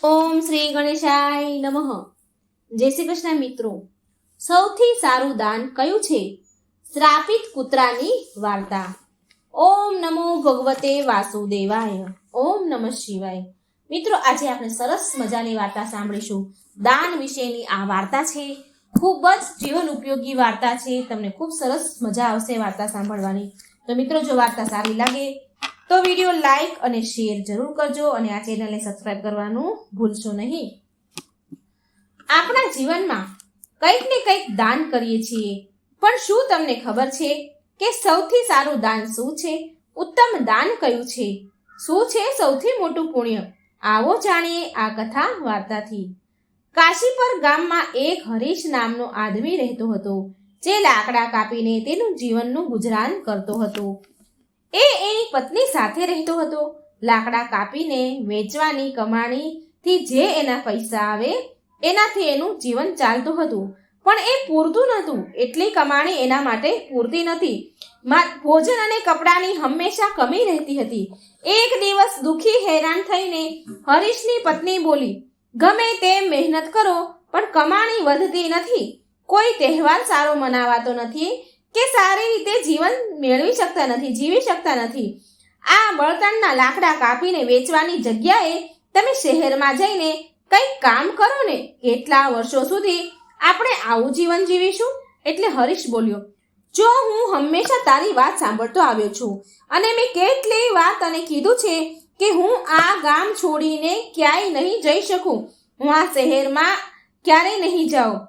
ઓમ શ્રી ગણેશાય નમઃ. જય શ્રી કૃષ્ણ મિત્રો. સૌથી સારું દાન કયું છે? શ્રાપિત કૂતરાની વાર્તા. ઓમ નમો ભગવતે વાસુદેવાય. ઓમ નમઃ શિવાય. મિત્રો, આજે આપણે સરસ મજાની વાર્તા સાંભળીશું. દાન વિશેની આ વાર્તા છે. ખૂબ જ જીવન ઉપયોગી વાર્તા છે. તમને ખૂબ સરસ મજા આવશે વાર્તા સાંભળવાની. તો મિત્રો, જો વાર્તા સારી લાગે તો વિડીયો લાઈક અને શેર જરૂર કરજો અને આ ચેનલને સબસ્ક્રાઇબ કરવાનું ભૂલશો નહીં. આપણા જીવનમાં કંઈક ને કંઈક દાન કરીએ છીએ, પણ શું તમને ખબર છે કે સૌથી સારું દાન શું છે? ઉત્તમ દાન કયું છે? શું છે સૌથી મોટું પુણ્ય? આવો જાણીએ આ કથા વાર્તાથી. કાશીપર ગામમાં એક હરીશ નામનો આદમી રહેતો હતો, જે લાકડા કાપીને તેનું જીવનનું ગુજરાન કરતો હતો. એ એની પત્ની સાથે રહેતો હતો. લાકડા કાપીને વેચવાની કમાણીથી જે એના પૈસા આવે એનાથી એનું જીવન ચાલતું હતું, પણ એ પૂરતું નહોતું. એટલી કમાણી એના માટે પૂરતી નથી. ભોજન અને કપડાની હંમેશા કમી રહેતી હતી. એક દિવસ દુખી હેરાન થઈને હરીશની પત્ની બોલી, ગમે તેમ મહેનત કરો પણ કમાણી વધતી નથી. કોઈ તહેવાર સારો મનાવાતો નથી કે સારી રીતે જીવન મેળવી શકતા નથી, જીવી શકતા નથી. આ બળતણના લાકડા કાપીને વેચવાની જગ્યાએ તમે શહેરમાં જઈને કંઈક કામ કરો ને. કેટલા વર્ષો સુધી આપણે આવું જીવન જીવીશું? એટલે હરીશ બોલ્યો, જો હું હંમેશા તારી વાત સાંભળતો આવ્યો છું અને મેં કેટલી વાર તને કીધું છે કે હું આ ગામ છોડીને ક્યાંય નહીં જઈ શકું. હું આ શહેરમાં ક્યારેય નહીં જાઉં.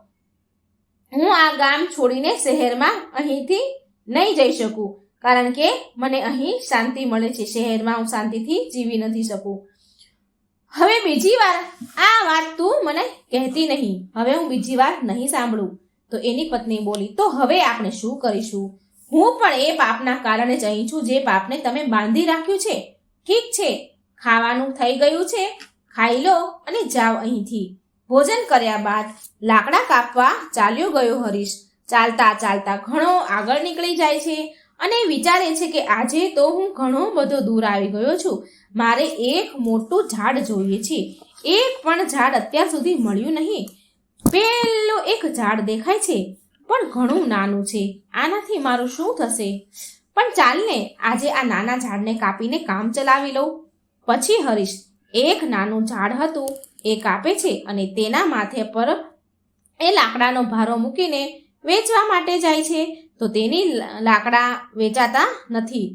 હું આ ગામ છોડીને શહેરમાં અહીંથી નહીં જઈ શકું, કારણ કે મને અહીં શાંતિ મળે છે. શહેરમાં હું શાંતિથી જીવી નથી શકું. હવે બીજી વાર આ વાત તું મને કહેતી નહીં. હવે હું બીજી વાર નહીં સાંભળું. તો એની પત્ની બોલી, તો હવે આપણે શું કરીશું? હું પણ એ પાપના કારણે જ અહીં છું જે પાપને તમે બાંધી રાખ્યું છે. ઠીક છે, ખાવાનું થઈ ગયું છે, ખાઈ લો અને જાઓ અહીંથી. ભોજન કર્યા બાદ લાકડા કાપવા ચાલ્યો ગયો હરીશ. ચાલતા ચાલતા ઘણો આગળ નીકળી જાય છે અને વિચારે છે કે આજે તો હું ઘણો બધો દૂર આવી ગયો છું. મારે એક મોટું ઝાડ જોઈએ છે. એક પણ ઝાડ અત્યાર સુધી મળ્યું નહીં. પેલું એક ઝાડ દેખાય છે, પણ ઘણું નાનું છે. આનાથી મારું શું થશે? પણ ચાલ ને, આજે આ નાના ઝાડને કાપીને કામ ચલાવી લઉં. પછી હરીશ એક નાનું ઝાડ હતું એ કાપે છે અને તેના માથે પર એ લાકડાનો ભારો મૂકીને વેચવા માટે જાય છે. તો તેની લાકડા વેચાતા નથી.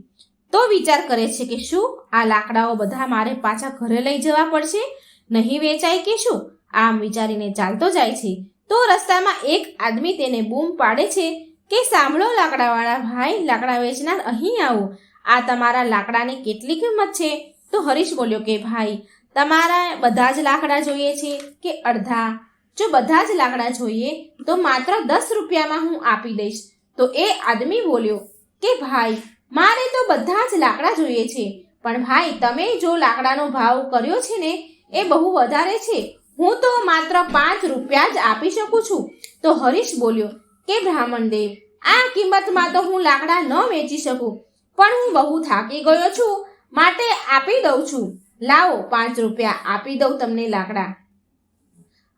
તો વિચાર કરે છે કે શું આ લાકડાઓ બધા મારે પાછા ઘરે લઈ જવા પડશે? નહીં વેચાય કે શું? આમ વિચારીને ચાલતો જાય છે. તો રસ્તામાં એક આદમી તેને બૂમ પાડે છે કે સાંભળો લાકડાવાળા ભાઈ, લાકડા વેચનાર, અહીં આવો. આ તમારા લાકડાની કેટલી કિંમત છે? તો હરીશ બોલ્યો કે ભાઈ, તમારા બધા જ લાકડા જોઈએ છે કે અડધા? જો બધા જ લાકડા જોઈએ તો માત્ર 10 રૂપિયામાં હું આપી દઈશ. તો એ આદમી બોલ્યો કે ભાઈ, મારે તો બધા જ લાકડા જોઈએ છે, પણ ભાઈ તમે જો લાકડાનો ભાવ કર્યો છે ને એ બહુ વધારે છે. હું તો માત્ર 5 રૂપિયા જ આપી શકું છું. તો હરીશ બોલ્યો કે બ્રાહ્મણ દેવ, આ કિંમતમાં તો હું લાકડા ન વેચી શકું, પણ હું બહુ થાકી ગયો છું માટે આપી દઉં છું. લાવો 5 રૂપિયા આપી દઉં તમને લાકડા.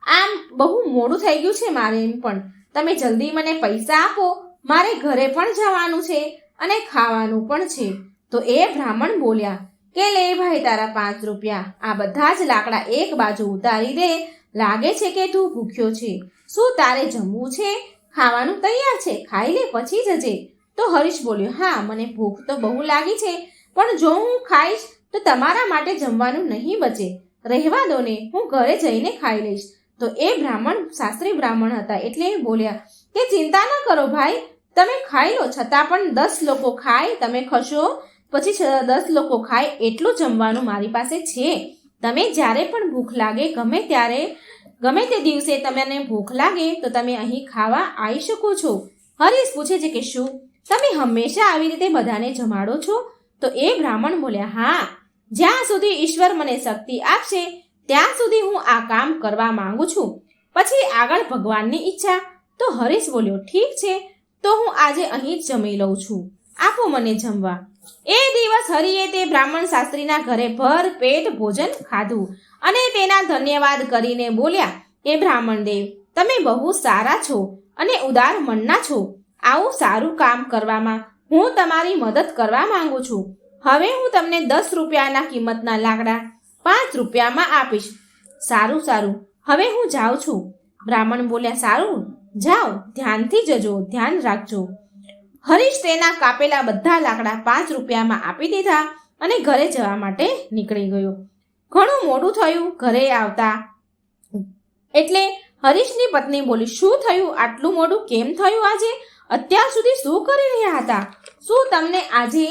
આમ બહુ મોડું થઈ ગયું છે મારે, એમ પણ તમે જલ્દી મને પૈસા આપો. મારે ઘરે પણ જવાનું છે અને ખાવાનું પણ છે. તો એ બ્રાહ્મણ બોલ્યા કે લે ભાઈ તારા 5 રૂપિયા. આ બધા જ લાકડા એક બાજુ ઉતારી દે. લાગે છે કે તું ભૂખ્યો છે. શું તારે જમવું છે? ખાવાનું તૈયાર છે, ખાઈ લે પછી જજે. તો હરીશ બોલ્યો, હા મને ભૂખ તો બહુ લાગી છે, પણ જો હું ખાઈશ તો તમારા માટે જમવાનું નહીં બચે. રહેવા દો ને, હું ઘરે જઈને ખાઈ લઈશ. તો એ બ્રાહ્મણ શાસ્ત્રી બ્રાહ્મણ હતા એટલે બોલ્યા કે ચિંતા ન કરો ભાઈ, તમે ખાઈ લો. છતાં પણ 10 લોકો ખાય, તમે ખશો પછી 10 લોકો ખાય એટલું જમવાનું મારી પાસે છે. તમે જ્યારે પણ ભૂખ લાગે, ગમે તે દિવસે તમને ભૂખ લાગે તો તમે અહીં ખાવા આવી શકો છો. હરીશ પૂછે છે કે શું તમે હંમેશા આવી રીતે બધાને જમાડો છો? તો એ બ્રાહ્મણ બોલ્યા, હા, જ્યાં સુધી ઈશ્વર મને શક્તિ આપશે ત્યાં સુધી હું આ કામ કરવા માંગુ છું. પછી આગળ ભગવાનની ઈચ્છા. તો હરીશ બોલ્યો, ઠીક છે, તો હું આજે અહીં જ જમી લઉં છું. આપો મને જમવા. એ દિવસ હરિએ તે બ્રાહ્મણ શાસ્ત્રીના ઘરે ભર પેટ ભોજન ખાધું અને તેના ધન્યવાદ કરીને બોલ્યા કે બ્રાહ્મણ દેવ, તમે બહુ સારા છો અને ઉદાર મનના છો. આવું સારું કામ કરવામાં હું તમારી મદદ કરવા માંગુ છું. હવે હું તમને 10 રૂપિયાના કિંમતના લાકડા 5 રૂપિયામાં આપીશ. સારું સારું, હવે હું જાઉં છું. બ્રાહ્મણ બોલ્યા, સારું, જાઓ, ધ્યાનથી જજો, ધ્યાન રાખજો. હરીશ તેના કાપેલા બધા લાકડા 5 રૂપિયામાં આપી દીધા અને ઘરે જવા માટે નીકળી ગયો. ઘણું મોડું થયું ઘરે આવતા. એટલે હરીશની પત્ની બોલી, શું થયું? આટલું મોડું કેમ થયું આજે? અત્યાર સુધી શું કરી રહ્યા હતા? શું તમને આજે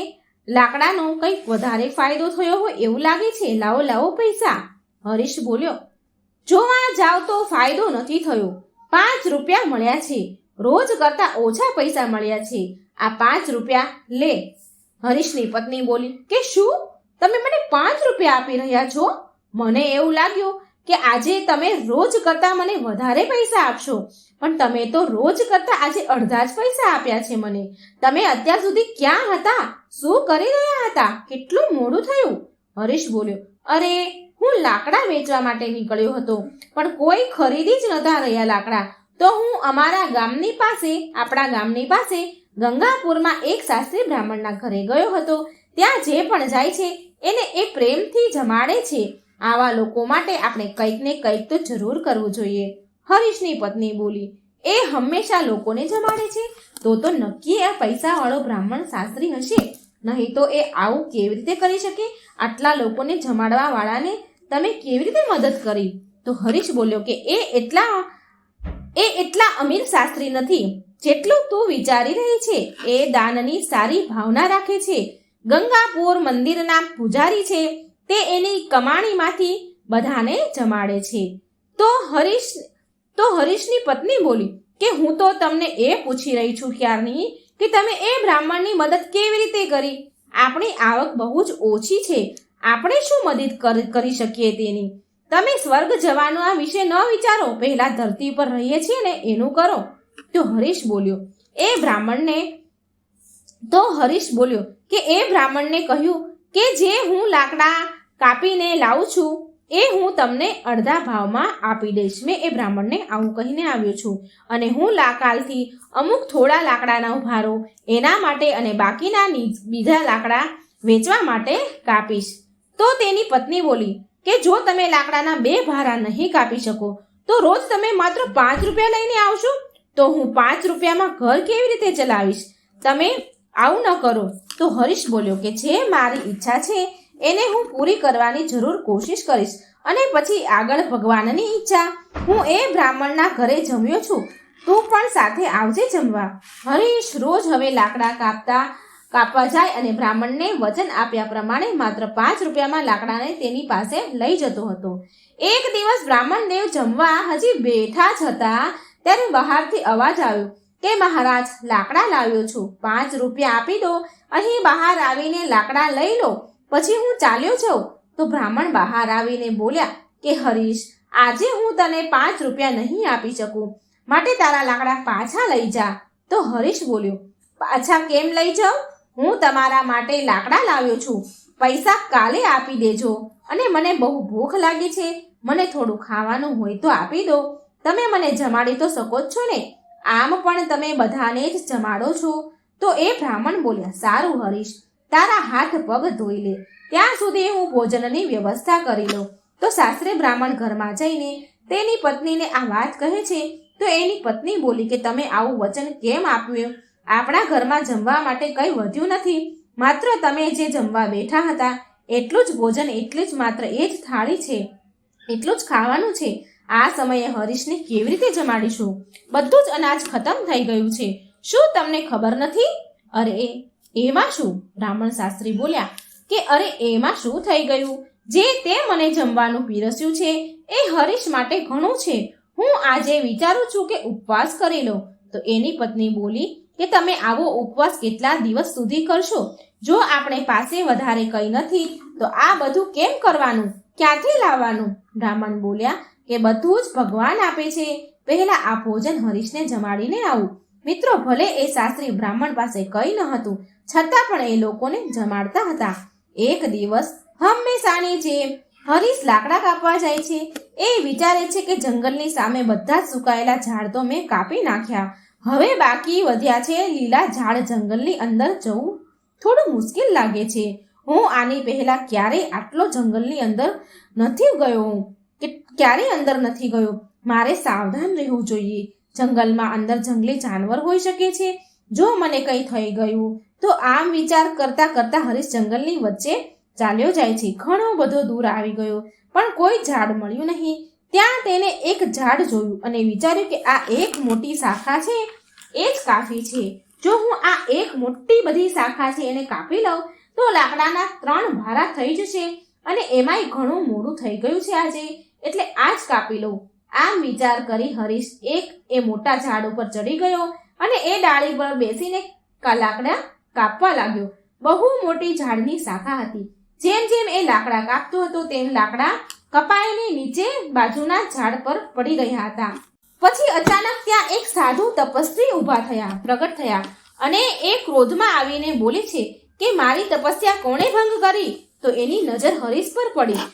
લાકડાનો કંઈક વધારે ફાયદો થયો હોય એવું લાગે છે? લાવો લાવો પૈસા. હરીશ બોલ્યો, જોવા જાવ તો ફાયદો નથી થયો. 5 રૂપિયા મળ્યા છે. રોજ કરતા ઓછા પૈસા મળ્યા છે. આ 5 રૂપિયા લે. હરીશની પત્ની બોલી કે શું તમે મને 5 રૂપિયા આપી રહ્યા છો? મને એવું લાગ્યું કે આજે તમે રોજ કરતા મને વધારે પૈસા આપશો, પણ તમે તો રોજ કરતા આજે અડધા જ પૈસા આપ્યા છે મને. તમે અત્યાર સુધી ક્યાં હતા? શું કરી રહ્યા હતા? કેટલું મોડું થયું? હરીશ બોલ્યો, અરે હું લાકડા વેચવા માટે નીકળ્યો હતો, પણ કોઈ ખરીદી જ નતા રહ્યા લાકડા. તો હું અમારા ગામની પાસે, આપણા ગામની પાસે ગંગાપુરમાં એક શાસ્ત્રી બ્રાહ્મણના ઘરે ગયો હતો. ત્યાં જે પણ જાય છે એને એ પ્રેમથી જમાડે છે. આવા લોકો માટે આપણે કંઈક ને કંઈક તો જરૂર કરવું જોઈએ. હરીશની પત્ની બોલી, એ હંમેશા લોકોને જમાડે છે, તો નક્કી આ પૈસાવાળો બ્રાહ્મણ શાસ્ત્રી હશે, નહીં તો એ આવું કેવી રીતે કરી શકે? આટલા લોકોને જમાડવા વાળાને તમે કેવી રીતે મદદ કરી? તો હરીશ બોલ્યો કે એ એટલા અમીર શાસ્ત્રી નથી જેટલું તું વિચારી રહી છે. એ દાનની સારી ભાવના રાખે છે. ગંગાપુર મંદિરના પૂજારી છે. તે એની કમાણીમાંથી બધાને જમાડે છે. તો હરીશની પત્ની બોલી કે હું તો તમને એ પૂછી રહી છું ક્યારની કે તમે એ બ્રાહ્મણની મદદ કેવી રીતે કરી? આપણી આવક બહુ જ ઓછી છે. આપણે શું મદદ કરી શકીએ તેની? તમે સ્વર્ગ જવાનો આ વિશે ન વિચારો, પહેલા ધરતી પર રહીએ છીએ ને એનું કરો. તો હરીશ બોલ્યો કે એ બ્રાહ્મણને કહ્યું કે જે હું લાકડા કાપીને લાવું છું એ હું તમને અડધા ભાવમાં આપી દઈશ. મેં એ બ્રાહ્મણને આવું કહીને આવ્યો છું અને હું કાલથી અમુક થોડા લાકડાના ભારો એના માટે અને બાકીના બીજા લાકડા વેચવા માટે કાપીશ. તો તેની પત્ની બોલી કે જો તમે લાકડાના 2 ભારા નહીં કાપી શકો તો રોજ તમે માત્ર 5 રૂપિયા લઈને આવશો, તો હું 5 રૂપિયામાં ઘર કેવી રીતે ચલાવીશ? તમે આવું ન કરો. તો હરીશ બોલ્યો કે જે મારી ઈચ્છા છે એને હું પૂરી કરવાની જરૂર કોશિશ કરીશ, અને પછી આગળ ભગવાનની ઈચ્છા. હું એ બ્રાહ્મણના ઘરે જમ્યો છું, તું પણ સાથે આવજે જમવા. હરીશ રોજ હવે લાકડા કાપવા જાય અને બ્રાહ્મણને વચન આપ્યા પ્રમાણે માત્ર 5 રૂપિયામાં લાકડાને તેની પાસે લઈ જતો હતો. એક દિવસ બ્રાહ્મણ દેવ જમવા હજી બેઠા જ હતા ત્યારે બહારથી અવાજ આવ્યો કે મહારાજ, લાકડા લાવ્યો છું, 5 રૂપિયા આપી દો. અહીં બહાર આવીને લાકડા લઈ લો, પછી હું ચાલ્યો જાઉં. તો બ્રાહ્મણ બહાર આવીને બોલ્યા કે હરીશ, આજે હું તને 5 રૂપિયા નહીં આપી શકું, માટે તારા લાકડા પાછા લઈ જા. તો હરીશ બોલ્યો, પાછા કેમ લઈ જાઉં? હું તમારા માટે લાકડા લાવ્યો છું, પૈસા કાલે આપી દેજો. અને મને બહુ ભૂખ લાગી છે, મને થોડું ખાવાનું હોય તો આપી દો. તમે મને જમાડી તો શકો જ છો ને? આમ પણ તમે બધાને જ જમાડો છો. તો એ બ્રાહ્મણ બોલ્યા, સારું હરીશ, તારા હાથ પગ ધોઈ લે, ત્યાં સુધી હું ભોજનની વ્યવસ્થા કરી લઉં. તો શાસ્ત્રી બ્રાહ્મણ ઘરમાં જઈને તેની પત્નીને આ વાત કહે છે. તો એની પત્ની બોલી કે તમે આવું વચન કેમ આપ્યું? આપણા ઘરમાં જમવા માટે કંઈ વધ્યું નથી, માત્ર તમે જે જમવા બેઠા હતા એટલું જ ભોજન, એટલી જ માત્ર એ જ થાળી છે, એટલું જ ખાવાનું છે. આ સમયે હરીશને કેવી રીતે જમાડીશું? બધું જ અનાજ ખતમ થઈ ગયું છે. શું તમને ખબર નથી? અરે એમાં શું? બ્રાહ્મણ શાસ્ત્રી બોલ્યા કે અરે એમાં શું થઈ ગયું? જે તે મને જમવાનું પીરસ્યું છે એ હરીશ માટે ઘણું છે. હું આજે વિચારું છું કે ઉપવાસ કરી લો. તો એની પત્ની બોલી કે તમે આવો ઉપવાસ કેટલા દિવસ સુધી કરશો? જો આપણે પાસે વધારે કંઈ નથી તો આ બધું કેમ કરવાનું? ક્યાંથી લાવવાનું? બ્રાહ્મણ બોલ્યા કે બધું જ ભગવાન આપે છે, પહેલા આ ભોજન હરીશને જમાડીને આવું. મિત્રો, ભલે એ શાસ્ત્રી બ્રાહ્મણ પાસે કંઈ ન હતું, છતાં પણ એ લોકોને જમાડતા હતા. એક દિવસ હંમેશાની જેમ હરીશ લાકડા કાપવા જાય છે. એ વિચારે છે કે જંગલની સામે બધા જ સુકાયેલા ઝાડ તો મેં કાપી નાખ્યા. હવે બાકી વધ્યા છે લીલા ઝાડ. જંગલની અંદર જવું થોડું મુશ્કેલ લાગે છે. હું આની પહેલા ક્યારેય આટલો જંગલની અંદર નથી ગયો કે ક્યારેય અંદર નથી ગયો. મારે સાવધાન રહેવું જોઈએ. જંગલમાં અંદર જંગલી જાનવર હોઈ શકે છે. જો મને કંઈ થઈ ગયું તો આમ વિચાર કરતા કરતા હરીશ જંગલની વચ્ચે ચાલ્યો જાય છે. ઘણો બધો દૂર આવી ગયો પણ કોઈ ઝાડ મળ્યું નહીં. ત્યાં તેને એક ઝાડ જોયું અને વિચાર્યું કે આ એક મોટી શાખા છે એ જ કાફી છે. જો હું આ એક મોટી બધી શાખા છે એને કાપી લઉં તો લાકડાના 3 ભારા થઈ જશે અને એમાંય ઘણું મોડું થઈ ગયું છે આજે, એટલે આ જ કાપી લઉં. આમ વિચાર કરી હરીશ એ મોટા ઝાડ ઉપર ચડી ગયો અને એ ડાળી પર બેસીને લાકડા કાપવા લાગ્યો. બહુ મોટી ઝાડની શાખા હતી. જેમ જેમ એ લાકડા કાપતો હતો તેમ લાકડા કપાઈને નીચે બાજુના ઝાડ પર પડી રહ્યા હતા. પછી અચાનક ત્યાં એક સાધુ તપસ્વી પ્રગટ થયા અને એ ક્રોધમાં આવીને બોલે છે કે મારી તપસ્યા કોણે ભંગ કરી? તો એની નજર હરીશ પર પડી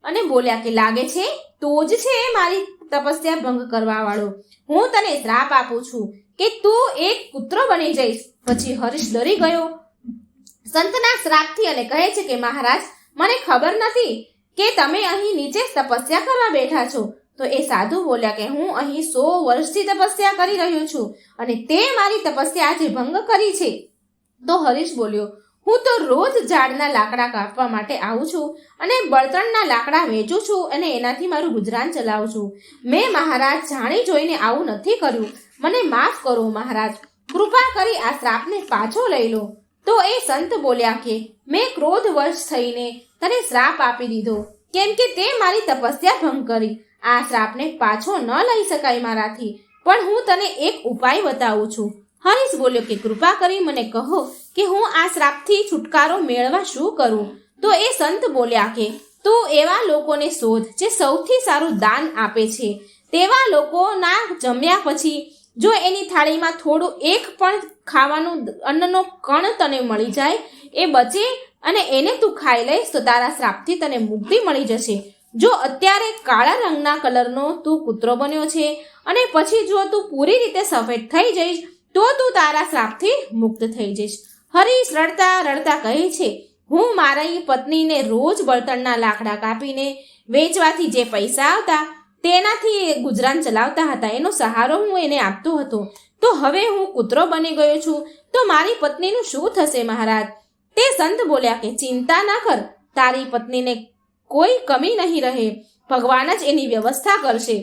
અને બોલ્યા કે લાગે છે તું જ છે મારી તપસ્યા ભંગ કરવા વાળો. હું તને શ્રાપ આપું છું કે તું એક પુત્ર બની જઈશ. પછી હરીશ ડરી ગયો સંતના શ્રાપથી અને કહે છે કે મહારાજ, મને ખબર નથી કે તમે અહીં નીચે તપસ્યા કરવા બેઠા છો. તો એ સાધુ બોલ્યા કે હું અહીં 100 વર્ષથી તપસ્યા કરી રહ્યો છું અને તે મારી તપસ્યા આજે ભંગ કરી છે. તો હરીશ બોલ્યો, હું તો રોજ ઝાડના લાકડા કાપવા માટે આવું છું અને બળતણના લાકડા વેચું છું અને એનાથી મારું ગુજરાન ચલાવું છું. મેં મહારાજ જાણી જોઈને આવું નથી કર્યું. મને માફ કરો મહારાજ, કૃપા કરી આ શ્રાપને પાછો લઈ લો. તો એ સંત બોલ્યા કે મેં ક્રોધવશ થઈને તને શ્રાપ આપી દીધો કેમ કે તે મારી તપસ્યા ભંગ કરી. આ શ્રાપને પાછો ન લઈ શકાય મારાથી, પણ હું તને એક ઉપાય બતાવું છું. હરીશ બોલ્યો કે કૃપા કરી મને કહો કે હું આ શ્રાપથી છુટકારો મેળવવા શું કરું? તો એ સંત બોલ્યા કે તું એવા લોકોને શોધ જે સૌથી સારું દાન આપે છે. તેવા લોકોના જમ્યા પછી જો એની થાળીમાં થોડું એક પણ ખાવાનું અન્નનો કણ તને મળી જાય, એ બચે અને એને તું ખાઈ લઈશ તો તારા શ્રાપથી તને મુક્તિ મળી જશે. જો અત્યારે કાળા રંગના કલરનો તું કૂતરો બન્યો છે અને પછી જો તું પૂરી રીતે સફેદ થઈ જઈશ તો તું તારા શ્રાપથી મુક્ત થઈ જઈશ. હરીશ રડતા રડતા કહે છે, હું મારી પત્નીને રોજ બળતણના લાકડા કાપીને વેચવાથી જે પૈસા આવતા તેનાથી ગુજરાન ચલાવતા હતા. એનો સહારો હું એને આપતો હતો. તો હવે હું કૂતરો બની ગયો છું તો મારી પત્નીનું શું થશે મહારાજ? તે સંત બોલ્યા કે ચિંતા ન કર, તારી પત્નીને કોઈ કમી નહીં રહે. ભગવાન જ એની વ્યવસ્થા કરશે.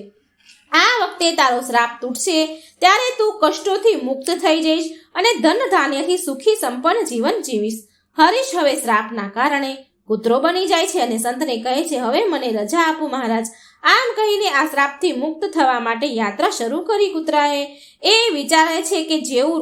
આ વખતે તારો શ્રાપ તૂટશે ત્યારે તું કષ્ટોથી મુક્ત થઈ જઈશ અને ધન ધાન્યથી સુખી સંપન્ન જીવન જીવીશ. હરીશ હવે શ્રાપના કારણે કૂતરો બની જાય છે અને સંતને કહે છે, હવે મને રજા આપો મહારાજ. આમ કહીને આ શ્રાપથી મુક્ત થવા માટે યાત્રા શરૂ કરી કૂતરાએ. એ વિચારે છે કે જેવું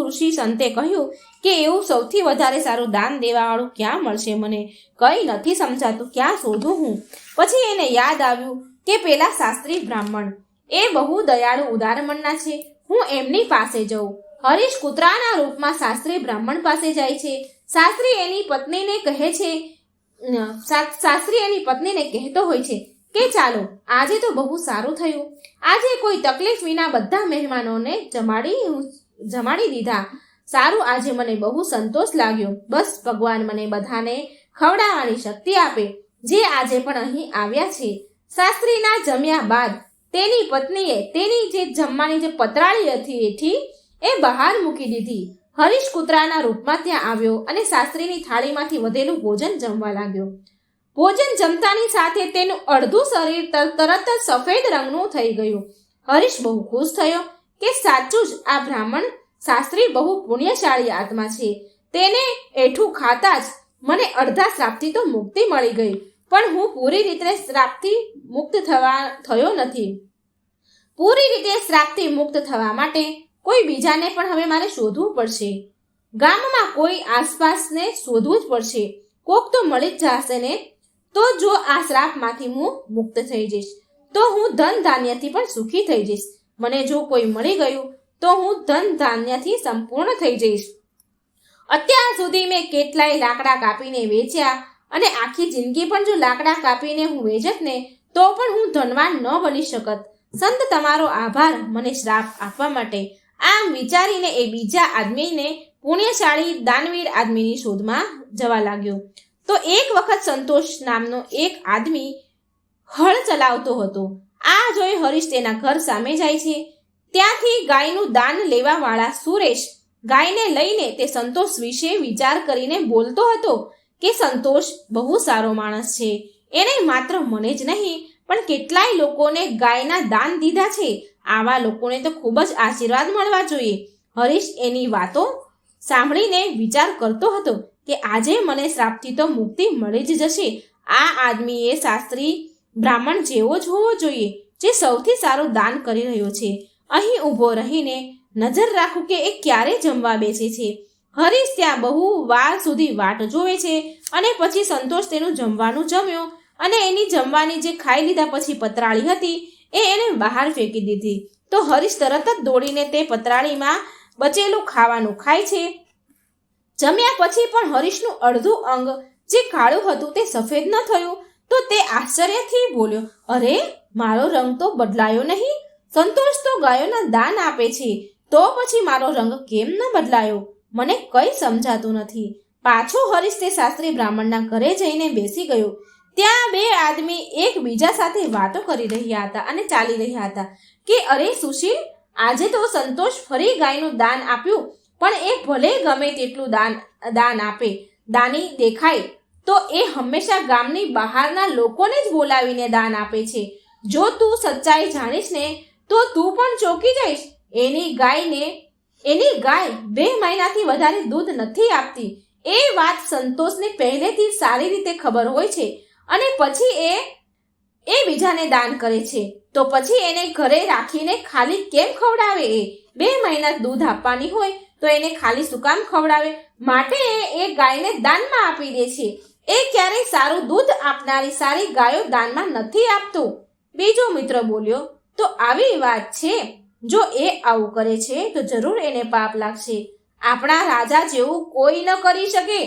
ઋષિ સંતે કહ્યું કે એવું સૌથી વધારે સારું દાન દેવાવાળું ક્યાં મળશે? મને કંઈ નથી સમજાતું, ક્યાં શોધું હું? પછી એને યાદ આવ્યું કે પેલા શાસ્ત્રી બ્રાહ્મણ એ બહુ દયાળુ ઉદાર મનના છે, હું એમની પાસે જઉં. હરીશ કૂતરાના રૂપમાં શાસ્ત્રી બ્રાહ્મણ પાસે જાય છે. શાસ્ત્રી એની પત્નીને કહેતો હોય છે કે ચાલો આજે તો બહુ સારું થયું. આજે કોઈ તકલીફ વિના બધા મહેમાનોને જમાડી દીધા. સારું, આજે મને બહુ સંતોષ લાગ્યો. બસ ભગવાન મને બધાને ખવડાવવાની શક્તિ આપે જે આજે પણ અહીં આવ્યા છે. શાસ્ત્રીના જમ્યા બાદ તેની પત્નીએ તેની જે જમવાની જે પતરાળી હતી એથી એ બહાર મૂકી દીધી. હરીશ કૂતરાના રૂપમાં ત્યાં આવ્યો અને શાસ્ત્રીની થાળીમાંથી વધેલું ભોજન જમવા લાગ્યો. ભોજન જમતાની સાથે તેનું અડધું શરીર તરત જ સફેદ રંગનું થઈ ગયું. હરીશ બહુ ખુશ થયો કે સાચું જ આ બ્રાહ્મણ શાસ્ત્રી બહુ પુણ્યશાળી આત્મા છે. તેને એઠું ખાતા જ મને અડધા શ્રાપથી તો મુક્તિ મળી ગઈ, પણ હું પૂરી રીતે શ્રાપથી મુક્ત થયો નથી. પૂરી રીતે શ્રાપથી મુક્ત થવા માટે કોઈ બીજાને પણ હવે મારે શોધવું પડશે. ગામમાં કોઈ આસપાસને શોધવું જ પડશે. કોક તો મળી જ જશે ને. તો જો આ શ્રાપમાંથી હું મુક્ત થઈ જઈશ તો હું ધન ધાન્યથી પણ સુખી થઈ જઈશ. મને જો કોઈ મળી ગયું તો હું ધન ધાન્યથી સંપૂર્ણ થઈ જઈશ. અત્યાર સુધી મેં કેટલાય લાકડા કાપીને વેચ્યા અને આખી જિંદગી પણ જો લાકડા કાપીને હું વેચત ને તો પણ હું ધનવાન ન બની શકત. સંત તમારો આભાર મને શ્રાપ આપવા માટે. આમ વિચારીને એ બીજા આદમીને પુણ્યશાળી દાનવીર આદમીની શોધમાં જવા લાગ્યો. તો એક વખત સંતોષ નામનો એક આદમી હળ ચલાવતો હતો. આ જોઈ હરીશ તેના ઘર સામે જાય છે. ત્યાંથી ગાયનું દાન લેવા વાળા સુરેશ ગાયને લઈને તે સંતોષ વિશે વિચાર કરીને બોલતો હતો કે સંતોષ બહુ સારો માણસ છે. એને માત્ર મને જ નહીં પણ કેટલાય લોકોને ગાયના દાન દીધા છે. આવા લોકોને તો ખૂબ જ આશીર્વાદ મળવા જોઈએ. હરીશ એની વાતો સાંભળીને વિચાર કરતો હતો કે આજે મને શ્રાપથી તો મુક્તિ મળી જ જશે. આ આદમી એ શાસ્ત્રી બ્રાહ્મણ જેવો જ હોવો જોઈએ જે સૌથી સારું દાન કરી રહ્યો છે. અહીં ઊભો રહીને નજર રાખું કે એ ક્યારે જમવા બેસે છે. હરીશ ત્યાં બહુ વાર સુધી વાટ જોવે છે અને પછી સંતોષ તેનું જમવાનું જમ્યો અને એની જમવાની જે ખાઈ લીધા પછી પતરાળી હતી એને બહાર ફેંકી દીધી. તો હરીશ તરત જ દોડીને તે પતરાળીમાં બચેલું ખાવાનું ખાય છે. જમ્યા પછી પણ હરીશનું અડધું અંગ જે કાળું હતું તે સફેદ ન થયું. તો તે આશ્ચર્યથી બોલ્યો, અરે મારો રંગ તો બદલાયો નહીં. સંતોષ તો ગાયોના દાન આપે છે તો પછી મારો રંગ કેમ ન બદલાયો? મને કંઈ સમજાતું નથી. પાછો હરીશ તે શાસ્ત્રી બ્રાહ્મણના ઘરે જઈને બેસી ગયો. ત્યાં બે આદમી એકબીજા સાથે વાતો કરી રહ્યા હતા અને ચાલી રહ્યા હતા કે અરે સુશીલ, આજે તો સંતોષ ફરી ગાયનું દાન આપ્યું, પણ એ ભલે ગમે તેટલું દાન આપે, દાની દેખાય તો એ હંમેશા ગામની બહારના લોકોને જ બોલાવીને દાન આપે છે. જો તું સચ્ચાઈ જાણીશ ને તો તું પણ ચોંકી જઈશ. એની ગાય 2 મહિનાથી વધારે દૂધ નથી આપતી. એ વાત સંતોષને પહેલેથી સારી રીતે ખબર હોય છે અને પછી એ બીજાને દાન કરે છે. તો પછી એને ઘરે રાખીને ખાલી કેમ ખવડાવે? એ 2 મહિના દૂધ આપવાની હોય તો એને ખાલી શું કામ ખવડાવે? માટે એ ગાયને દાનમાં આપી દે છે. એ ક્યારેય સારું દૂધ આપનારી સારી ગાયો દાનમાં નથી આપતો. બીજો મિત્ર બોલ્યો, તો આવી વાત છે. જો એ આવું કરે છે તો જરૂર એને પાપ લાગશે. આપણા રાજા જેવું કોઈ ન કરી શકે.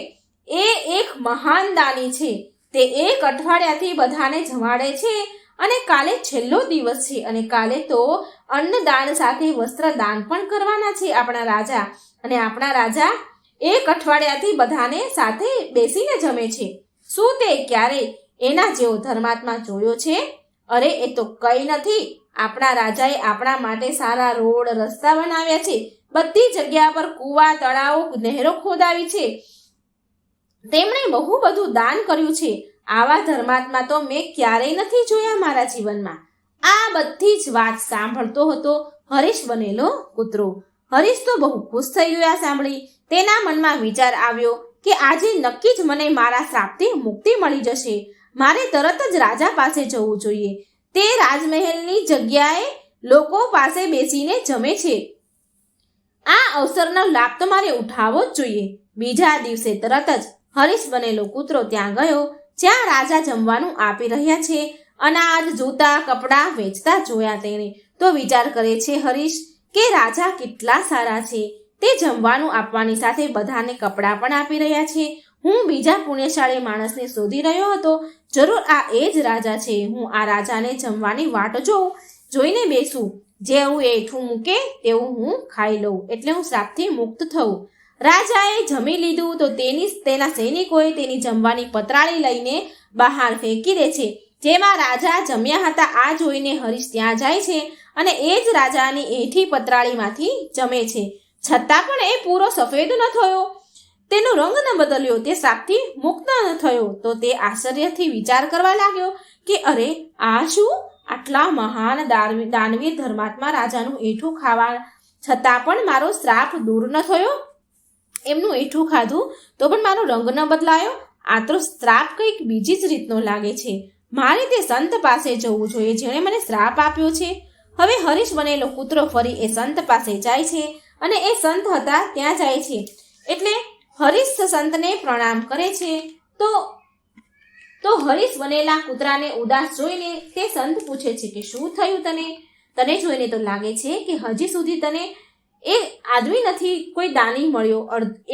એ એક મહાન દાની છે. તે 1 અઠવાડિયાથી બધાને જમાડે છે અને કાલે છેલ્લો દિવસ છે અને કાલે તો અન્નદાન સાથે વસ્ત્રદાન પણ કરવાના છે આપણા રાજા. અને આપણા રાજા 1 અઠવાડિયાથી બધાને સાથે બેસીને જમે છે. શું તે ક્યારેય એના જેવો ધર્માત્મા જોયો છે? અરે એ તો કંઈ નથી. આપણા રાજાએ આપણા માટે સારા રોડ રસ્તા બનાવ્યા છે. બધી જગ્યા પર કૂવા તળાવો નહેરો ખોદાવી છે. તેમણે બહુ બધું દાન કર્યું છે. આવા ધર્માત્મા તો મેં ક્યારેય નથી જોયા મારા જીવનમાં. આ બધી જ વાત સાંભળતો હતો હરીશ બનેલો કૂતરો. હરીશ તો બહુ ખુશ થઈ ગયો આ સાંભળી. તેના મનમાં વિચાર આવ્યો કે આજે નક્કી જ મને મારા શ્રાપથી મુક્તિ મળી જશે. મારે તરત જ રાજા પાસે જવું જોઈએ. તે રાજમહેલની જગ્યાએ લોકો પાસે બેસીને જમે છે. આ અવસરનો લાભ તો મારે ઉઠાવવો જ જોઈએ. બીજા દિવસે તરત જ હરીશ બનેલો કૂતરો ત્યાં ગયો જ્યાં રાજા જમવાનું આપી રહ્યા છે. અનાજ, જૂતા, કપડાં વેચતા જોયા તેણે. તો વિચાર કરે છે હરીશ કે રાજા કેટલા સારા છે. તે જમવાનું આપવાની સાથે બધાને કપડાં પણ આપી રહ્યા છે. હું બીજા પુણ્યશાળી માણસને શોધી રહ્યો હતો. જરૂર આ એ જ રાજા છે. હું આ રાજાને જમવાની વાટ જોઈને બેસું. જેવું એ હેઠું મૂકે તેવું હું ખાઈ લઉં, એટલે હું શ્રાપથી મુક્ત થઉં. રાજાએ જમી લીધું તો તેના સૈનિકોએ તેની જમવાની પતરાળી લઈને બહાર ફેંકી દે છે. જેમાં રાજા જમ્યા હતા આ જોઈને હરીશ ત્યાં જાય છે અને એ જ રાજાની એઠી પતરાળીમાંથી જમે છે. છતાં પણ એ પૂરો સફેદ ન થયો, તેનો રંગ ન બદલ્યો, તે શ્રાપથી મુક્ત ન થયો. તો તે આશ્ચર્યથી વિચાર કરવા લાગ્યો કે અરે આ શું? આટલા મહાન દાનવીર ધર્માત્મા રાજાનું એઠું ખાવા છતાં પણ મારો શ્રાપ દૂર ન થયો. એમનું એઠું ખાધું તો પણ મારો રંગ ન બદલાયો. આ તો શ્રાપ કંઈક બીજી જ રીતનો લાગે છે. મારે તે સંત પાસે જવું જોઈએ જેણે મને શ્રાપ આપ્યો છે. હવે હરીશ બનેલો કૂતરો ફરી એ સંત પાસે જાય છે અને એ સંત હતા ત્યાં જાય છે. એટલે હરીશ સંતને પ્રણામ કરે છે. તો હરીશ બનેલા કૂતરાને ઉદાસ જોઈને તે સંત પૂછે છે કે શું થયું તને જોઈને તો લાગે છે કે હજી સુધી તને એ આદમી નથી કોઈ દાની મળ્યો.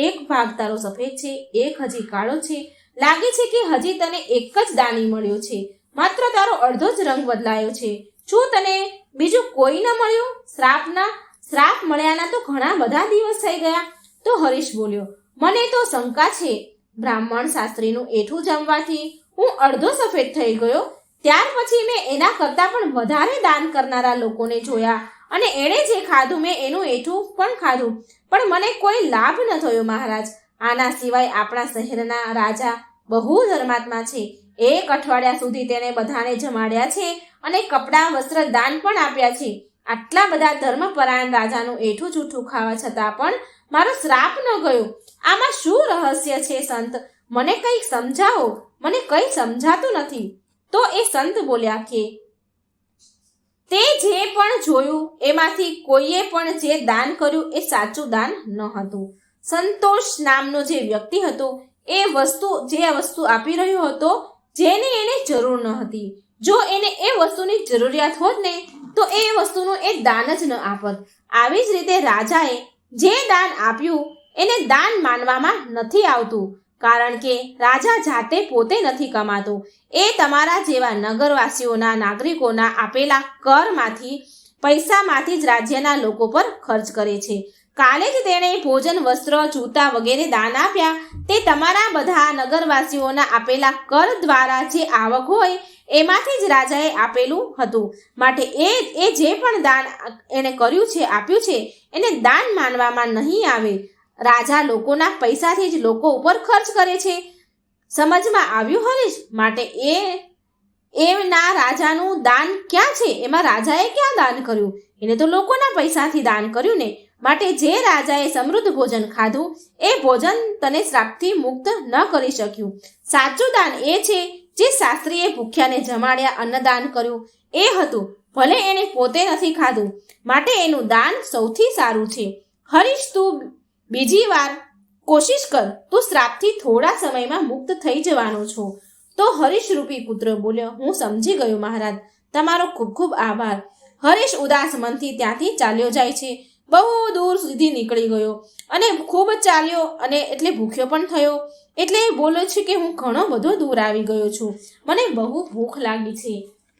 1 ભાગ તારો સફેદ છે, 1 હજી કાળો છે. લાગે છે કે હજી તને એક જ દાણી મળ્યો છે, માત્ર તારો અડધો જ રંગ બદલાયો છે. શું તને બીજું કોઈ ન મળ્યું? શ્રાપ મળ્યાના તો ઘણા બધા દિવસ થઈ ગયા. તો હરીશ બોલ્યો, મને તો શંકા છે. બ્રાહ્મણ શાસ્ત્રીનું એઠું જમવાથી હું અડધો સફેદ થઈ ગયો. ત્યાર પછી મેં એના કરતાં પણ વધારે દાન કરનારા લોકોને જોયા અને એણે જે ખાધું મેં એનું એઠું પણ ખાધું, પણ મને કોઈ લાભ ન થયો મહારાજ. આના સિવાય આપણા શહેરના રાજા બહુ ધર્માત્મા છે. 1 અઠવાડિયા સુધી તેણે બધાને જમાડ્યા છે અને કપડાં વસ્ત્ર દાન પણ આપ્યા છે. આટલા બધા ધર્મપરાયણ રાજાનું એઠું જૂઠું ખાવા છતાં પણ મારો શ્રાપ ન ગયો. આમાં શું રહસ્ય છે સંત? મને કંઈક સમજાવો, મને કંઈ સમજાતું નથી. તો એ સંત બોલ્યા કે તે જે પણ જોયું એમાંથી કોઈએ પણ જે દાન કર્યું એ સાચું દાન ન હતું. સંતોષ નામનો જે વ્યક્તિ હતો એ વસ્તુ આપી રહ્યો હતો જેને એને જરૂર ન હતી. જો એને એ વસ્તુની જરૂરિયાત હોત ને તો એ વસ્તુનું એ દાન જ ન આપત. આવી જ રીતે રાજાએ જે દાન આપ્યું એને દાન માનવામાં નથી આવતું, કારણ કે રાજા જાતે પોતે નથી કમાતો. એ તમારા જેવા નગરવાસીઓના નાગરિકોના આપેલા કરમાંથી પૈસામાંથી જ રાજ્યના લોકો પર ખર્ચ કરે છે. કાલે જ તેણે ભોજન, વસ્ત્ર, જૂતા વગેરે દાન આપ્યા. તે તમારા બધા નગરવાસીઓના આપેલા કર દ્વારા જે આવક હોય એમાંથી જ રાજાએ આપેલું હતું. માટે એ જે પણ દાન એને કર્યું છે, આપ્યું છે, એને દાન માનવામાં નહીં આવે. રાજા લોકોના પૈસાથી જ લોકો ઉપર ખર્ચ કરે છે. સમજમાં આવ્યું હરીશ? માટે એના રાજાનું દાન ક્યાં છે? એમાં રાજાએ ક્યાં દાન કર્યું? એને તો લોકોના પૈસાથી દાન કર્યું ને. માટે જે રાજાએ સમૃદ્ધ ભોજન ખાધું એ ભોજન તને શ્રાપથી મુક્ત ન કરી શક્યું. સાચું દાન એ છે જે શાસ્ત્રીએ ભૂખ્યાને જમાડ્યા અન્નદાન કર્યું એ હતું. ભલે એણે પોતે નથી ખાધું, માટે એનું દાન સૌથી સારું છે. હરીશ, તું બીજી વાર કોશિશ કર. તું શ્રાપથી થોડા સમયમાં મુક્ત થઈ જવાનો છો. તો હરીશ રૂપી પુત્ર બોલ્યો, હું સમજી ગયો મહારાજ, તમારો ખૂબ ખૂબ આભાર. હરીશ ઉદાસ મનથી ત્યાંથી ચાલ્યો જાય છે. બહુ દૂર સુધી નીકળી ગયો અને ખૂબ જ ચાલ્યો અને એટલે ભૂખ્યો પણ થયો. એટલે એ બોલ્યો છે કે હું ઘણો બધો દૂર આવી ગયો છું, મને બહુ ભૂખ લાગી છે.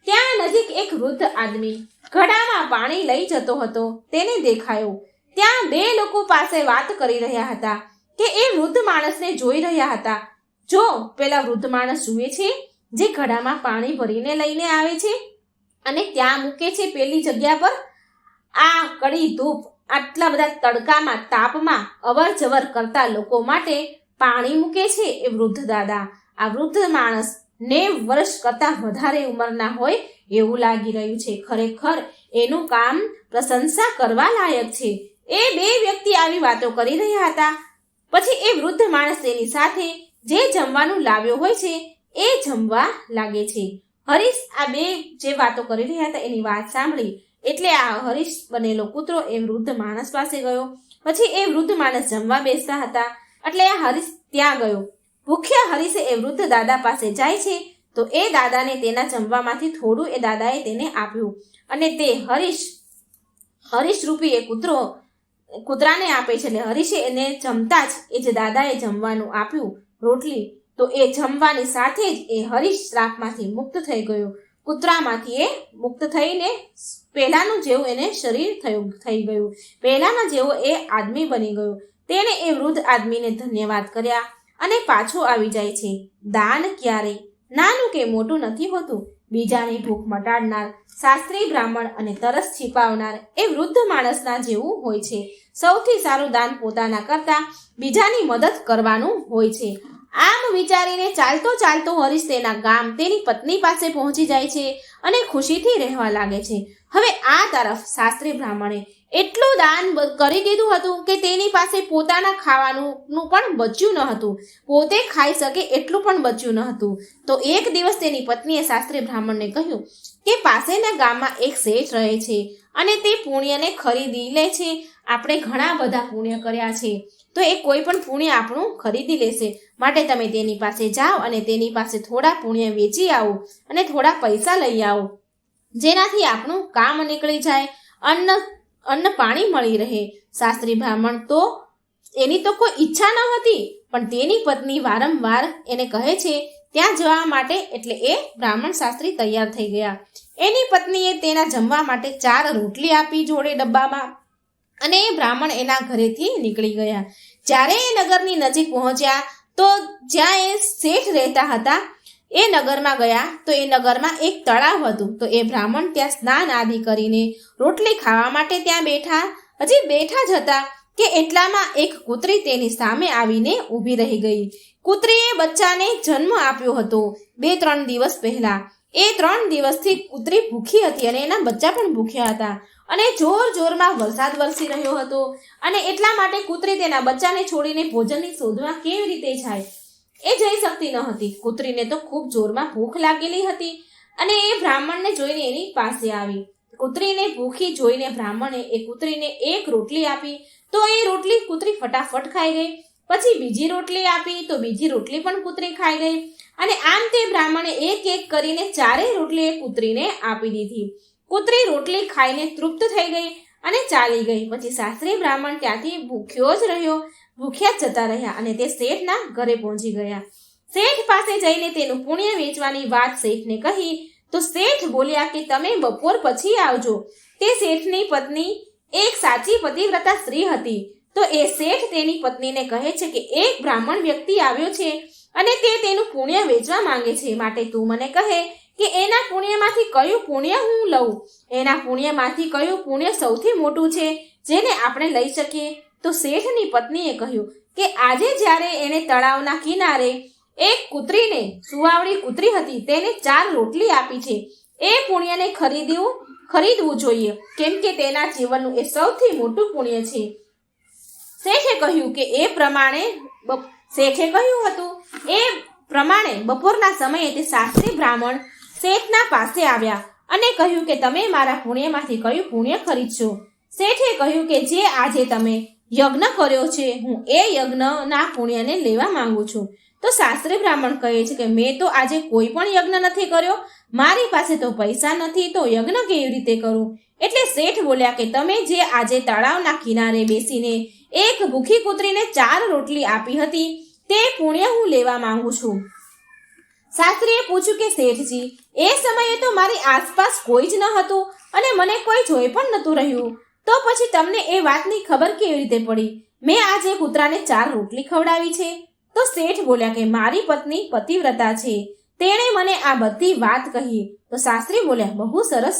ત્યાં નજીક એક વૃદ્ધ આદમી ઘડામાં પાણી લઈ જતો હતો તેને દેખાયો. ત્યાં 2 લોકો પાસે વાત કરી રહ્યા હતા કે એ વૃદ્ધ માણસને જોઈ રહ્યા હતા. જો પેલા વૃદ્ધ માણસ જુએ છે જે ઘડામાં પાણી ભરીને લઈને આવે છે અને ત્યાં મૂકે છે પેલી જગ્યા પર. આ કડી ધૂપ, આટલા બધા તડકામાં, તાપમાં અવર જવર કરતા લોકો માટે પાણી મૂકે છે એ વૃદ્ધ દાદા. આ વૃદ્ધ માણસ 90 વર્ષ કરતાં વધારે ઉંમરના હોય એવું લાગી રહ્યું છે. ખરેખર એનું કામ પ્રશંસા કરવા લાયક છે. એ 2 વ્યક્તિ આવી વાતો કરી રહ્યા હતા. પછી એ વૃદ્ધ માણસ તેની સાથે જે જમવાનું લાવ્યો હોય છે એ જમવા લાગે છે. હરીશ આ 2 જે વાતો કરી રહ્યા હતા એની વાત સાંભળી એટલે આ હરીશ બનેલો કૂતરો એ વૃદ્ધ માણસ પાસે ગયો. પછી એ વૃદ્ધ માણસ જમવા બેસતા હતા એટલે આ હરીશ ત્યાં ગયો. ભૂખ્યા હરીશે એ વૃદ્ધ દાદા પાસે જાય છે તો એ દાદાને તેના જમવામાંથી થોડું એ દાદાએ તેને આપ્યું અને તે હરીશ રૂપી એ કૂતરાને આપે છે. એટલે હરીશે એને જમતા જ એ જે દાદાએ જમવાનું આપ્યું, રોટલી, તો એ જમવાની સાથે જ એ હરીશ શ્રાપમાંથી મુક્ત થઈ ગયો. કૂતરામાંથી એ મુક્ત થઈને પહેલાનું જેવું એને શરીર થઈ ગયું. પહેલાના જેવો એ આદમી બની ગયો. તેણે એ વૃદ્ધ આદમીને ધન્યવાદ કર્યા અને પાછો આવી જાય છે. દાન ક્યારે નાનું કે મોટું નથી હોતું. બીજાની ભૂખ મટાડનાર, શાસ્ત્રી બ્રાહ્મણ અને તરસ છીપાવનાર એ વૃદ્ધ માણસના જેવું હોય છે. સૌથી સારું દાન પોતાના કરતાં બીજાની મદદ કરવાનું હોય છે. આમ વિચારીને ચાલતો હરીશ તેના ગામ તેની પત્ની પાસે પહોંચી જાય છે અને ખુશીથી રહેવા લાગે છે. હવે આ તરફ શાસ્ત્રી બ્રાહ્મણે એટલું દાન કરી દીધું હતું કે તેની પાસે પોતાના ખાવાનું પણ બચ્યું ન હતું. પોતે ખાઈ શકે એટલું પણ બચ્યું ન હતું. તો એક દિવસ તેની પત્નીએ શાસ્ત્રી બ્રાહ્મણને કહ્યું કે પાસેના ગામમાં એક શેઠ રહે છે અને તે પુણ્યને ખરીદી લે છે. આપણે ઘણા બધા પુણ્ય કર્યા છે તો એ કોઈ પણ પુણ્ય આપણું ખરીદી લેશે. માટે તમે તેની પાસે જાઓ અને તેની પાસે થોડા પુણ્ય વેચી આવો અને થોડા પૈસા લઈ આવો, જેનાથી આપણું કામ નીકળી જાય, અન્ન પાણી મળી રહે. શાસ્ત્રી બ્રાહ્મણ તો એની તો કોઈ ઈચ્છા ન હતી, પણ તેની પત્ની વારંવાર એને કહે છે ત્યાં જવા માટે, એટલે એ બ્રાહ્મણ શાસ્ત્રી તૈયાર થઈ ગયા. એની પત્નીએ તેના જમવા માટે 4 રોટલી આપી જોડે ડબ્બામાં, અને એ બ્રાહ્મણ એના ઘરેથી નીકળી ગયા. જ્યારે એ નગરની નજીક પહોંચ્યા તો જ્યાં એ શેઠ રહેતા હતા એ નગરમાં ગયા તો એ નગરમાં એક તળાવ હતું. તો એ બ્રાહ્મણ ત્યાં સ્નાન આદિ કરીને રોટલી ખાવા માટે ત્યાં બેઠા. હજી બેઠા જ હતા કે એટલામાં એક કૂતરી તેની સામે આવીને ઊભી રહી ગઈ. કૂતરીએ બચ્ચાને જન્મ આપ્યો હતો 2-3 દિવસ પહેલા. એ 3 દિવસથી કૂતરી ભૂખી હતી અને એના બચ્ચા પણ ભૂખ્યા હતા, અને જોરમાં વરસાદ વરસી રહ્યો હતો, અને એટલા માટે કૂતરી તેના બચ્ચાને છોડીને ભોજનની શોધમાં કેવી રીતે જાય એ જઈ શકતી ન હતી. કૂતરીને તો ખૂબ જોરમાં ભૂખ લાગેલી હતી અને એ બ્રાહ્મણને જોઈને એની પાસે આવી. કૂતરીને ભૂખી જોઈને બ્રાહ્મણે એ કૂતરીને એક રોટલી આપી તો એ રોટલી કૂતરી ફટાફટ ખાઈ ગઈ. પછી બીજી રોટલી આપી તો બીજી રોટલી પણ કૂતરી ખાઈ ગઈ, અને આમ તે બ્રાહ્મણે એક એક કરીને 4 રોટલી એ કૂતરીને આપી દીધી. કૂતરી રોટલી ખાઈને તૃપ્ત થઈ ગઈ અને ચાલી ગઈ. પછી શાસ્ત્રી બ્રાહ્મણ ત્યાંથી ભૂખ્યો જ રહ્યો, ભૂખ્યા જ જતા રહ્યા, અને તે શેઠના ઘરે પહોંચી ગયા. શેઠ પાસે જઈને તેનું પુણ્ય વેચવાની વાત શેઠને કહી તો શેઠ બોલ્યા કે તમે બપોર પછી આવજો. તે શેઠની પત્ની એક સાચી પતિવ્રતા સ્ત્રી હતી. તો એ શેઠ તેની પત્નીને કહે છે કે એક બ્રાહ્મણ વ્યક્તિ આવ્યો છે અને તે તેનું પુણ્ય વેચવા માંગે છે, માટે તું મને કહે કે એના પુણ્યમાંથી કયું પુણ્ય હું લઉં, એના પુણ્યમાંથી કયું પુણ્ય સૌથી મોટું છે જેને આપણે લઈ શકીએ. તો શેઠની પત્નીએ કહ્યું કે આજે જ્યારે એણે તળાવના કિનારે એક કૂતરીને, સુવાવડી કૂતરી હતી, તેને 4 રોટલી આપી છે, એ પુણ્યને ખરીદવું જોઈએ, કેમ કે તેના જીવનનું એ સૌથી મોટું પુણ્ય છે. શેઠે કહ્યું હતું એ પ્રમાણે બપોરના સમયે તે શાસ્ત્રી બ્રાહ્મણ શેઠના પાસે આવ્યા અને કહ્યું કે તમે મારા પુણ્યમાંથી કયું પુણ્ય ખરીદશો. શેઠે કહ્યું કે જે આજે તમે યજ્ઞ કર્યો છે હું એ યજ્ઞના પુણ્યને લેવા માંગુ છું. તો શાસ્ત્રી બ્રાહ્મણ કહે છે કે મેં તો આજે કોઈ પણ યજ્ઞ નથી કર્યો, મારી પાસે તો પૈસા નથી, તો યજ્ઞ કેવી રીતે કરું? એટલે શેઠ બોલ્યા કે તમે જે આજે તળાવના કિનારે બેસીને એક ભૂખી કૂતરીને 4 રોટલી આપી હતી તે પુણ્ય હું લેવા માંગુ છું. શાસ્ત્રીએ પૂછ્યું કે શેઠજી, એ સમયે તો મારી આસપાસ કોઈ જ ન હતું અને મને કોઈ જોઈ પણ નહોતું રહ્યું, તો પછી તમને એ વાતની ખબર કેવી રીતે પડી? મેં આજે કૂતરાને 4 રોટલી ખવડાવી છે. તો શેઠ બોલ્યા કે મારી પત્ની પતિવ્રતા છે, તેણે મને આ બધી વાત કહી. તો શાસ્ત્રી બોલ્યા બહુ સરસ,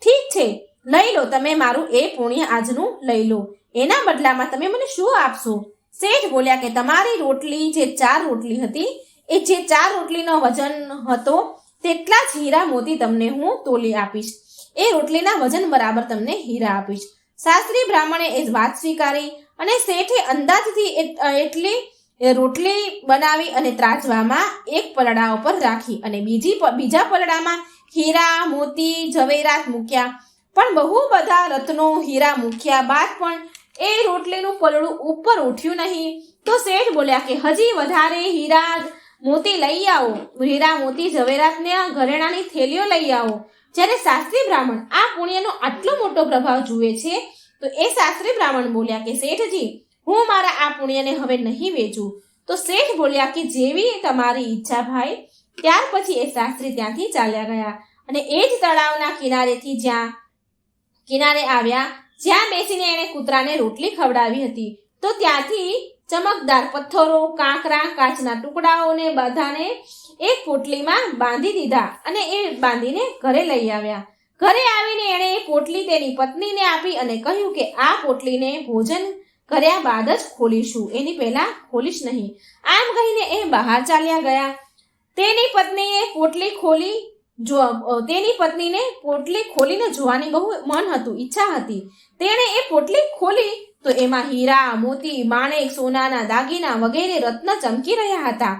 ઠીક છે, લઈ લો, તમે મારું એ પુણ્ય આજનું લઈ લો. એના બદલામાં તમે મને શું આપશો? શેઠ બોલ્યા કે તમારી રોટલી જે 4 રોટલી હતી એ જે 4 રોટલીનો વજન હતો તેટલા જ હીરા મોતી તમને હું તોલી આપીશ. એ રોટલીના વજન બરાબર તમને હીરા આપીશ. શાસ્ત્રી બ્રાહ્મણે એ વાત સ્વીકારી અને શેઠે અંદાજથી એટલી રોટલી બનાવી અને ત્રાજવામાં એક પલડા ઉપર રાખી અને બીજા પલડામાં હીરા મોતી જવેરાત મૂક્યા. પણ બહુ બધા રત્નો હીરા મૂક્યા બાદ પણ એ રોટલીનું પલડું ઉપર ઉઠ્યું નહીં. તો શેઠ બોલ્યા કે હજી વધારે હીરા મોતી લઈ આવો, હીરા મોતી ઝવેરાતને ઘરેણાની થેલીઓ લઈ આવો. જ્યારે શાસ્ત્રી બ્રાહ્મણ આ પુણ્યનો આટલો મોટો પ્રભાવ જુએ છે તો એ શાસ્ત્રી બ્રાહ્મણ બોલ્યા કે શેઠજી, હું મારા આ પુણ્યને હવે નહીં વેચું. તો શેઠ બોલ્યા કે જેવી તમારી ઈચ્છા ભાઈ. ત્યાર પછી એ શાસ્ત્રી ત્યાંથી ચાલ્યા ગયા અને એ જ તળાવના કિનારે આવ્યા જ્યાં બેસીને એણે કૂતરાને રોટલી ખવડાવી હતી. તો ત્યાંથી ચમકદાર પથ્થરો, કાંકરા, કાચના ટુકડાઓને બધાને એક પોટલીમાં બાંધી દીધા અને એ બાંધીને ઘરે લઈ આવ્યા. ઘરે આવીને એણે એ પોટલી તેની પત્નીને આપી અને કહ્યું કે આ પોટલીને ભોજન કર્યા બાદ જ ખોલીશું, એની પહેલા ખોલીશ નહીં. આમ કહીને એ બહાર ચાલ્યા ગયા. તેની પત્નીને પોટલી ખોલીને જોવાની બહુ મન હતું, ઈચ્છા હતી. તેણે એ પોટલી ખોલી તો એમાં હીરા મોતી માણેક સોનાના દાગીના વગેરે રત્ન ચમકી રહ્યા હતા.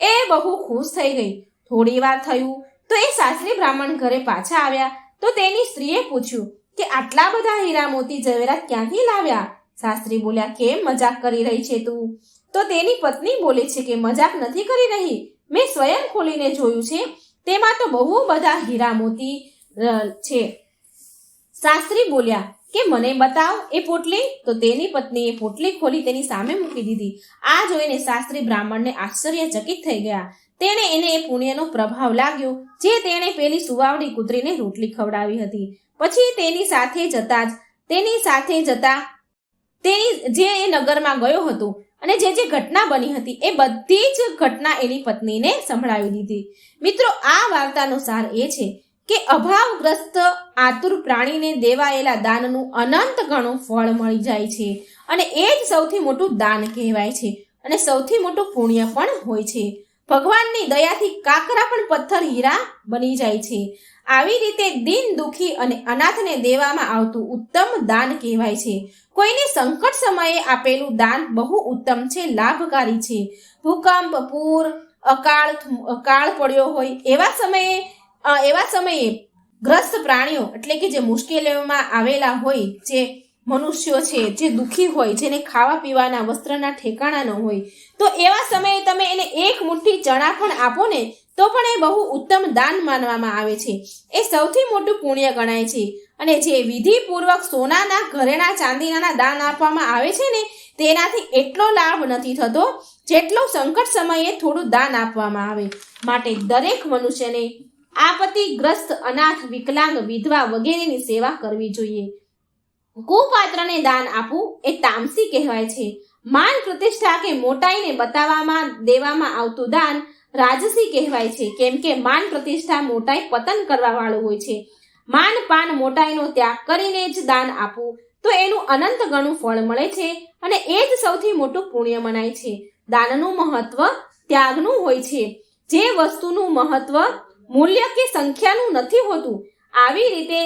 એ બહુ ખુશ થઈ ગઈ. થોડી વાર થયું તો એ શાસ્ત્રી બ્રાહ્મણ ઘરે પાછા આવ્યા. તો તેની સ્ત્રીએ પૂછ્યું કે આટલા બધા હીરા મોતી ઝવેરાત ક્યાંથી લાવ્યા? શાસ્ત્રી બોલ્યા કેમ મજાક કરી રહી છે તું? તો તેની પત્ની બોલે છે કે મજાક નથી કરી રહી, મેં સ્વયં ખોલીને જોયું છે, તેમાં તો બહુ બધા હીરા મોતી છે. શાસ્ત્રી બોલ્યા કે મને બતાવ એ પોટલી. તો તેની પત્નીએ પોટલી ખોલી તેની સામે મૂકી દીધી. આ જોઈને શાસ્ત્રી બ્રાહ્મણને આશ્ચર્યચકિત થઈ ગયા. તેણે એને એ પુણ્યનો પ્રભાવ લાગ્યો જે તેણે પેલી સુવાવડી કૂતરીને રોટલી ખવડાવી હતી. પછી તેની સાથે જતા જે એ નગરમાં ગયો હતો અને જે ઘટના બની હતી એ બધી જ ઘટના એની પત્નીને સંભળાવી દીધી. મિત્રો, આ વાર્તાનો સાર એ છે કે અભાવગ્રસ્ત આતુર પ્રાણીને દેવાયેલા દાનનું અનંત ગણું ફળ મળી જાય છે અને એ જ સૌથી મોટું દાન કહેવાય છે અને સૌથી મોટું પુણ્ય પણ હોય છે. ભગવાનની દયાથી કાકરા પણ પથ્થર હીરા બની જાય છે. આવી રીતે દિન દુખી અને અનાથને દેવામાં આવતું ઉત્તમ દાન કહેવાય છે. કોઈને સંકટ સમયે આપેલું દાન બહુ ઉત્તમ છે, લાભકારી છે. ભૂકંપ, પૂર, અકાળ પડ્યો હોય એવા સમયે ગ્રસ્ત પ્રાણીઓ એટલે કે જે મુશ્કેલીઓમાં આવેલા હોય, જે મનુષ્યો છે, જે દુઃખી હોય, જેને ખાવા પીવાના વસ્ત્રના ઠેકાણા ન હોય, તો એવા સમયે તમે એને એક મુઠ્ઠી ચણા પણ આપો ને તો પણ એ બહુ ઉત્તમ દાન માનવામાં આવે છે. એ સૌથી મોટું પુણ્ય ગણાય છે. અને જે વિધિપૂર્વક સોનાના, ઘરેણા, ચાંદીના દાન આપવામાં આવે છે ને તેનાથી એટલો લાભ નથી થતો જેટલો સંકટ સમયે થોડું દાન આપવામાં આવે. માટે દરેક મનુષ્યને આપત્તિગ્રસ્ત અનાથ, વિકલાંગ, વિધવા વગેરેની સેવા કરવી જોઈએ. કુપાત્રને દાન આપવું એ તામસી કહેવાય છે. માન પ્રતિષ્ઠા કે મોટાઈને બતાવવામાં દેવામાં આવતું દાન રાજસી કહેવાય છે. કેમ કે માન પ્રતિષ્ઠા, મોટાઈ પતન કરવા વાળું હોય છે. માન પાન મોટાઈનો ત્યાગ કરીને જ દાન આપવું તો એનું અનંત ગણું ફળ મળે છે અને એ જ સૌથી મોટું પુણ્ય મનાય છે. દાનનું મહત્વ ત્યાગનું હોય છે. જે વસ્તુનું મહત્વ મૂલ્ય કે સંખ્યાનું નથી હોતું, આવી રીતે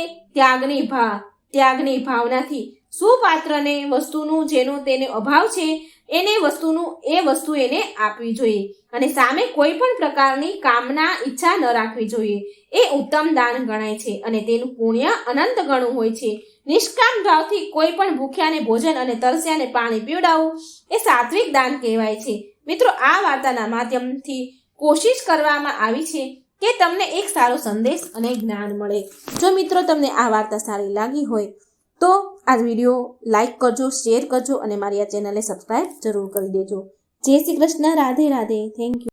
ત્યાગની ભાવનાથી સુપાત્રને વસ્તુનું જેનો તેને અભાવ છે એ વસ્તુ એને આપવી જોઈએ અને સામે કોઈ પણ પ્રકારની કામના, ઈચ્છા ન રાખવી જોઈએ. એ ઉત્તમ દાન ગણાય છે અને તેનું પુણ્ય અનંત ગણું હોય છે. નિષ્કામ ભાવથી કોઈ પણ ભૂખ્યાને ભોજન અને તરસ્યાને પાણી પીવડાવવું એ સાત્વિક દાન કહેવાય છે. મિત્રો, આ વાર્તાના માધ્યમથી કોશિશ કરવામાં આવી છે કે તમને એક સારો સંદેશ અને જ્ઞાન મળે. જો મિત્રો તમને આ વાર્તા સારી લાગી હોય તો આ વિડીયો લાઈક કરજો, શેર કરજો અને મારી આ ચેનલને સબસ્ક્રાઈબ જરૂર કરી દેજો. જય શ્રી કૃષ્ણ. રાધે રાધે. Thank you.